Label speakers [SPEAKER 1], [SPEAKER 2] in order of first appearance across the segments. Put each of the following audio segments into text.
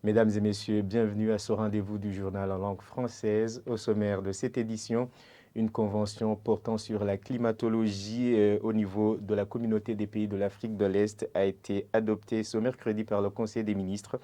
[SPEAKER 1] Mesdames et messieurs, bienvenue à ce rendez-vous du journal en langue française. Au sommaire de cette édition, une convention portant sur la climatologie au niveau de la communauté des pays de l'Afrique de l'Est a été adoptée ce mercredi par le Conseil des ministres.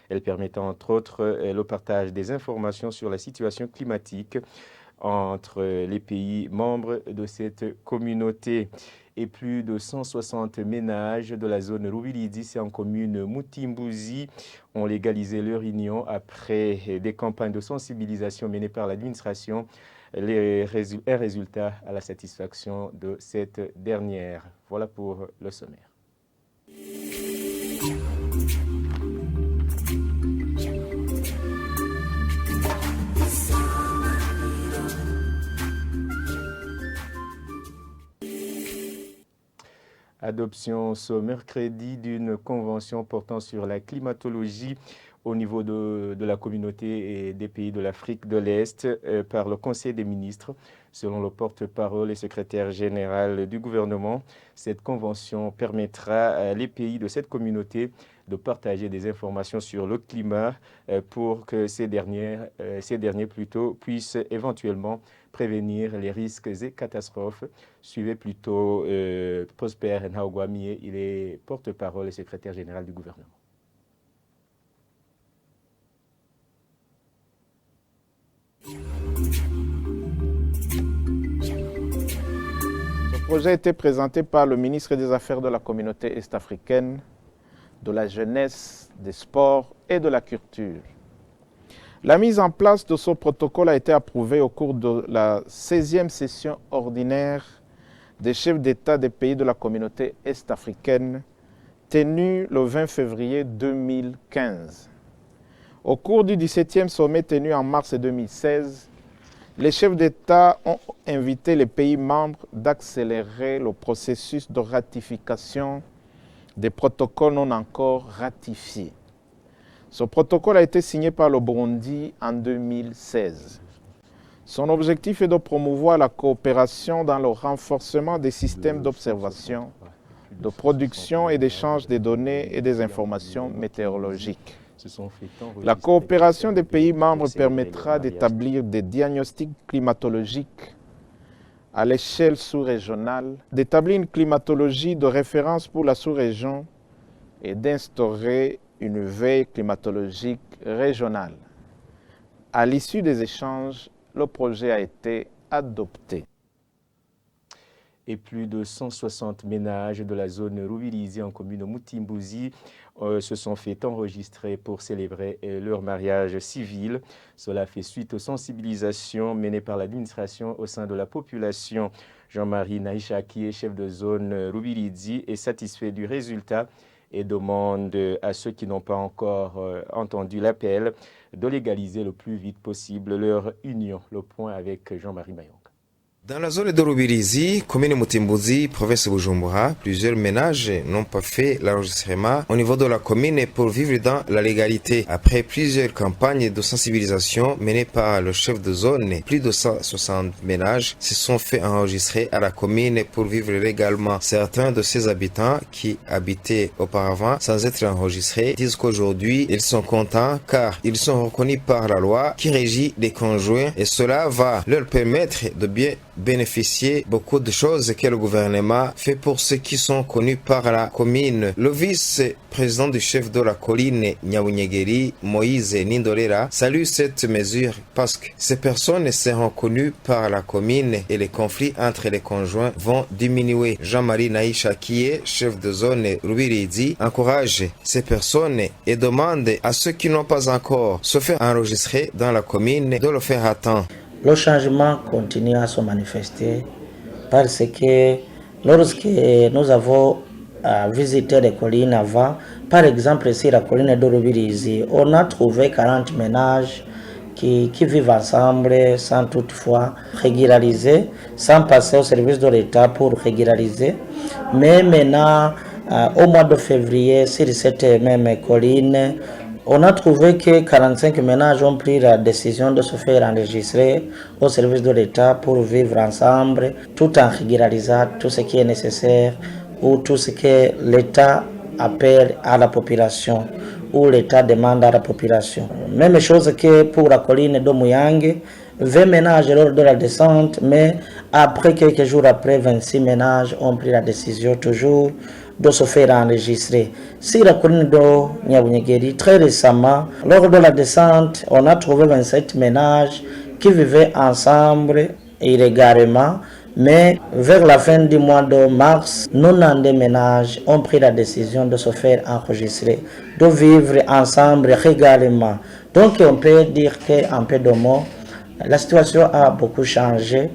[SPEAKER 1] Elle permettant entre autres le partage des informations sur la situation climatique entre les pays membres de cette communauté. Et plus de 160 ménages de la zone Rubirizi, c'est en commune Mutimbuzi, ont légalisé leur union après des campagnes de sensibilisation menées par l'administration. Un résultat à la satisfaction de cette dernière. Voilà pour le sommaire. Adoption ce mercredi d'une convention portant sur la climatologie au niveau de la communauté et des pays de l'Afrique de l'Est par le Conseil des ministres. Selon le porte-parole et secrétaire général du gouvernement, cette convention permettra à les pays de cette communauté de partager des informations sur le climat pour que ces derniers puissent éventuellement prévenir les risques et catastrophes. Suivez plutôt Prosper Nhaogwamie, il est porte-parole et secrétaire général du gouvernement.
[SPEAKER 2] Ce projet a été présenté par le ministre des Affaires de la communauté est-africaine, de la jeunesse, des sports et de la culture. La mise en place de ce protocole a été approuvée au cours de la 16e session ordinaire des chefs d'État des pays de la communauté est-africaine, tenue le 20 février 2015. Au cours du 17e sommet tenu en mars 2016, les chefs d'État ont invité les pays membres d'accélérer le processus de ratification des protocoles non encore ratifiés. Ce protocole a été signé par le Burundi en 2016. Son objectif est de promouvoir la coopération dans le renforcement des systèmes d'observation, de production et d'échange des données et des informations météorologiques. La coopération des pays membres permettra d'établir des diagnostics climatologiques à l'échelle sous-régionale, d'établir une climatologie de référence pour la sous-région et d'instaurer une veille climatologique régionale. À l'issue des échanges, le projet a été adopté.
[SPEAKER 1] Et plus de 160 ménages de la zone Rubirizi en commune Mutimbuzi se sont fait enregistrer pour célébrer leur mariage civil. Cela fait suite aux sensibilisations menées par l'administration au sein de la population. Jean-Marie Naïcha, qui est chef de zone Rubirizi, est satisfait du résultat et demande à ceux qui n'ont pas encore entendu l'appel de légaliser le plus vite possible leur union. Le point avec Jean-Marie Mayong.
[SPEAKER 3] Dans la zone de Rubirizi, commune Mutimbuzi, province Bujumbura, plusieurs ménages n'ont pas fait l'enregistrement au niveau de la commune pour vivre dans la légalité. Après plusieurs campagnes de sensibilisation menées par le chef de zone, plus de 160 ménages se sont fait enregistrer à la commune pour vivre légalement. Certains de ces habitants qui habitaient auparavant sans être enregistrés disent qu'aujourd'hui ils sont contents car ils sont reconnus par la loi qui régit les conjoints et cela va leur permettre de bien bénéficier beaucoup de choses que le gouvernement fait pour ceux qui sont connus par la commune. Le vice-président du chef de la colline Nyabunyegeri, Moïse Nindorera, salue cette mesure parce que ces personnes seront connues par la commune et les conflits entre les conjoints vont diminuer. Jean-Marie Naïcha, qui est chef de zone Rubirizi, encourage ces personnes et demande à ceux qui n'ont pas encore se faire enregistrer dans la commune de le faire à temps.
[SPEAKER 4] Le changement continue à se manifester parce que lorsque nous avons visité les collines avant, par exemple ici la colline de Rubirizi, on a trouvé 40 ménages qui vivent ensemble sans toutefois régulariser, sans passer au service de l'État pour régulariser. Mais maintenant, au mois de février, sur cette même colline, on a trouvé que 45 ménages ont pris la décision de se faire enregistrer au service de l'État pour vivre ensemble, tout en régularisant tout ce qui est nécessaire ou tout ce que l'État appelle à la population. où l'État demande à la population. Même chose que pour la colline d'Omuyange, 20 ménages lors de la descente, mais après, quelques jours après, 26 ménages ont pris la décision toujours de se faire enregistrer. Si la colline de Nyabounyegeri, très récemment, lors de la descente, on a trouvé 27 ménages qui vivaient ensemble illégalement, mais vers la fin du mois de mars, 90 ménages ont pris la décision de se faire enregistrer, de vivre ensemble régulièrement. Donc on peut dire qu'en peu de mots, la situation a beaucoup changé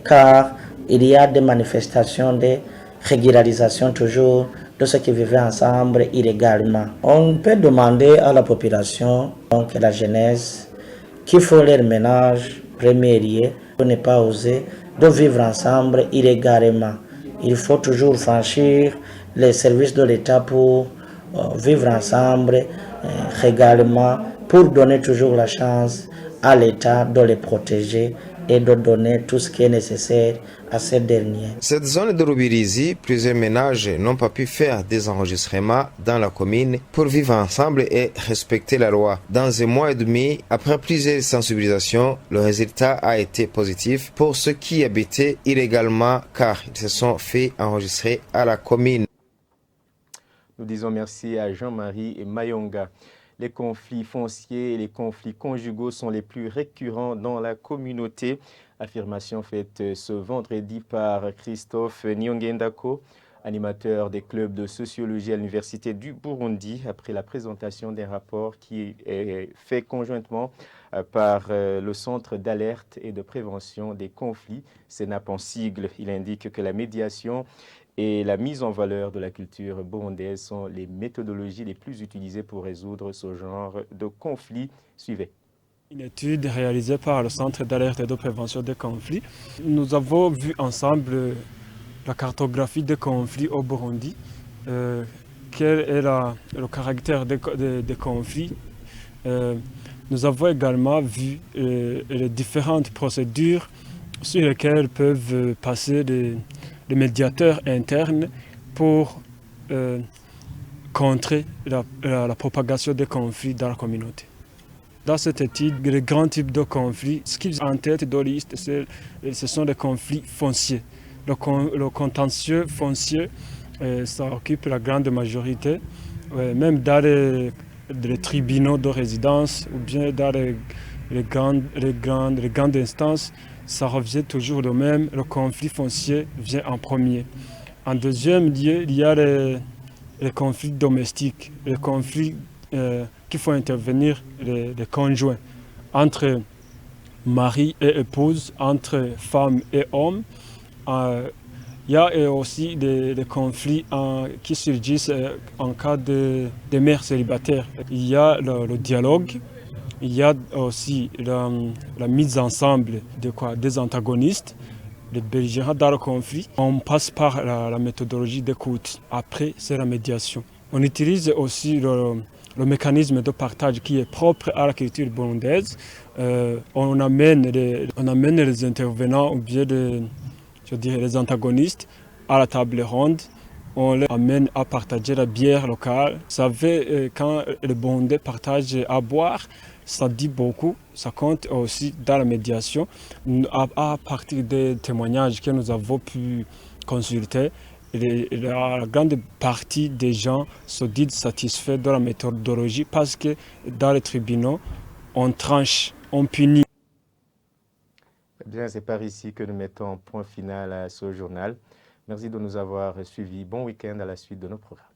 [SPEAKER 4] car il y a des manifestations de régularisation toujours de ceux qui vivaient ensemble illégalement. On peut demander à la population, donc la jeunesse, qu'il faut leur ménage premier lieu pour ne pas oser de vivre ensemble illégalement. Il faut toujours franchir les services de l'État pour vivre ensemble légalement, pour donner toujours la chance à l'État de les protéger et de donner tout ce qui est nécessaire à ces derniers.
[SPEAKER 3] Cette zone de Rubirizi, plusieurs ménages n'ont pas pu faire des enregistrements dans la commune pour vivre ensemble et respecter la loi. Dans un mois et demi, après plusieurs sensibilisations, le résultat a été positif pour ceux qui habitaient illégalement car ils se sont fait enregistrer à la commune.
[SPEAKER 1] Nous disons merci à Jean-Marie et Mayonga. Les conflits fonciers et les conflits conjugaux sont les plus récurrents dans la communauté. Affirmation faite ce vendredi par Christophe Nyongendako, animateur des clubs de sociologie à l'Université du Burundi, après la présentation d'un rapport qui est fait conjointement par le Centre d'alerte et de prévention des conflits, CENAP en sigle. Il indique que la médiation et la mise en valeur de la culture burundaise sont les méthodologies les plus utilisées pour résoudre ce genre de conflits. Suivez.
[SPEAKER 5] Une étude réalisée par le Centre d'alerte et de prévention des conflits. Nous avons vu ensemble la cartographie des conflits au Burundi, quel est le caractère des conflits. Nous avons également vu les différentes procédures sur lesquelles peuvent passer les médiateurs internes pour contrer la propagation des conflits dans la communauté. Dans cette étude, les grands types de conflits, ce qui est en tête de liste, ce sont les conflits fonciers. Le contentieux foncier, ça occupe la grande majorité, même dans les tribunaux de résidence ou bien dans les grandes instances, ça revient toujours le même, le conflit foncier vient en premier. En deuxième lieu, il y a les conflits domestiques, les conflits qu'il faut intervenir les conjoints, entre mari et épouse, entre femmes et hommes. Il y a aussi des conflits qui surgissent en cas de mères célibataires. Il y a le dialogue, il y a aussi la mise ensemble des antagonistes, les belligérants dans le conflit. On passe par la méthodologie d'écoute. Après, c'est la médiation. On utilise aussi le mécanisme de partage qui est propre à la culture burundaise. On amène les intervenants ou bien les antagonistes à la table ronde. On les amène à partager la bière locale. Vous savez, quand les Burundais partagent à boire, ça dit beaucoup, ça compte aussi dans la médiation. À partir des témoignages que nous avons pu consulter, la grande partie des gens se disent satisfaits de la méthodologie parce que dans les tribunaux, on tranche, on punit.
[SPEAKER 1] Bien, c'est par ici que nous mettons point final à ce journal. Merci de nous avoir suivis. Bon week-end à la suite de nos programmes.